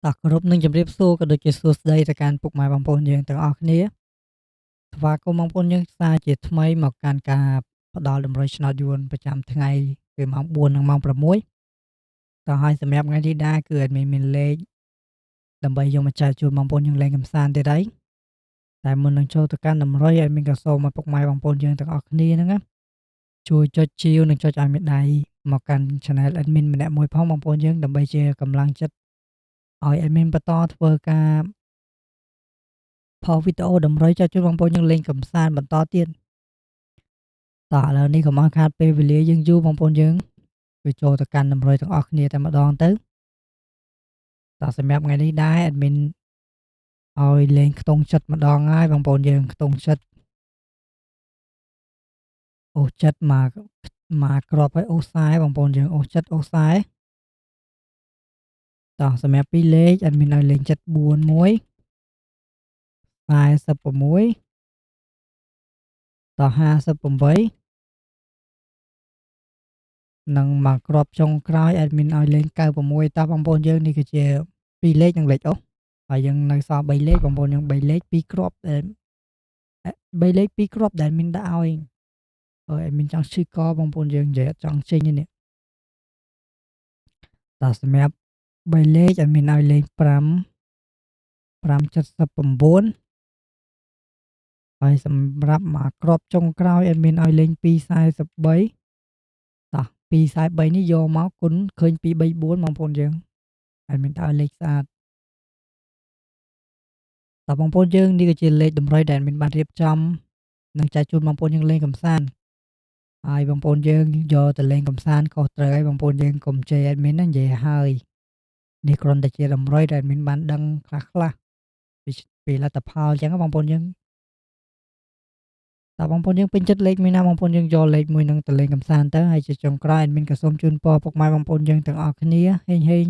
តោះគោរពនឹងជម្រាបសួរក៏ដូចជាសួស្តីទៅកាន់ពុកម៉ែបងប្អូនយើងទាំងអស់គ្នាស្វាគមន៍បងប្អូនយើងសាជាថ្មីមកកាន់ការផ្ដល់តម្រុយឆ្នោតយួនប្រចាំថ្ងៃពីម៉ោង4និងម៉ោង6ក៏ហើយសម្រាប់ថ្ងៃនេះដែរគឺអត់មានលេខដើម្បីយកមកចែកជូនបងប្អូនយើងលេងកម្សាន្តទៀតហើយតែមុននឹងចូលទៅកាន់តម្រុយអត់មានក៏សូមឲ្យពុកម៉ែបងប្អូនយើងទាំងអស់គ្នាហ្នឹងណាជួយចុចជាវនិងចុចឲ្យមេដៃមកកាន់ Channel Admin ម្នាក់មួយផងបងប្អូនយើងដើម្បីជាកម្លាំងចិត្តឲ្យ Admin បន្តធ្វើការផលវីដេអូតម្រុយចែកជូនបងប្អូនយើងលេងកម្សាន្តបន្តទៀតតោះឥឡូវនេះកុំឲ្យខាតពេលវេលាយើងយូរបងប្អូនយើងគឺចូលទៅកាន់តម្រុយទាំងអស់គ្នាតែម្ដងទៅតោះសម្រាប់ថ្ងៃនេះដែរ Admin ឲ្យលេងខ្ទង់ចិត្តម្ដងហើយបងប្អូនយើងខ្ទង់ចិត្តអូសចិត្តមកគ្រាប់ឲ្យអូសខ្សែបងប្អូនយើងអូសចិត្តអូសខ្សែតោះសម្រាប់ពីរលេខ Admin ឲ្យលេងចិត្ត4មួយ46តោះ58និងមកគ្រាប់ចុងក្រោយ Admin ឲ្យលេង96តោះបងប្អូនយើងនេះគឺជាពីរលេខនិងលេខអូសហើយយើងនៅសល់3លេខបងប្អូនយើង3លេខ2គ្រាប់3លេខ2គ្រាប់ដែល Admin ដាក់ឲ្យAdmin ចង់ឈឺកបងប្អូនយើងនិយាយអត់ចង់ចេញទេនេះតោះសម្រាប់3លេខ Admin ឲ្យលេង579ហើយសម្រាប់មកគ្រាប់ចុងក្រោយ Admin ឲ្យលេង243តោះ243នេះយកមកគុណឃើញ234បងប្អូនយើង Admin ដាក់ឲ្យលេខស្អាតតើបងប្អូនយើងនេះក៏ជាលេខតម្រុយដែល Admin បានរៀបចំនិងចែកជូនបងប្អូនយើងលេងកម្សាន្តហើយបងប្អូនយើងយកទៅលេងកម្សាន្តខុសត្រូវហើយបងប្អូនយើងកុំជេរ Admin ណានិយាយហើយនេះគ្រាន់តែជាតម្រុយដែល Admin បានដឹងខ្លះៗពីលទ្ធផលអញ្ចឹងបងប្អូនយើងតើបងប្អូនយើងពេញចិត្តលេខមួយណាបងប្អូនយើងយកលេខមួយហ្នឹងទៅលេងកម្សាន្តទៅហើយជាចុងក្រោយ Admin ក៏សូមជូនពរពុកម៉ែបងប្អូនយើងទាំងអស់គ្នាហេង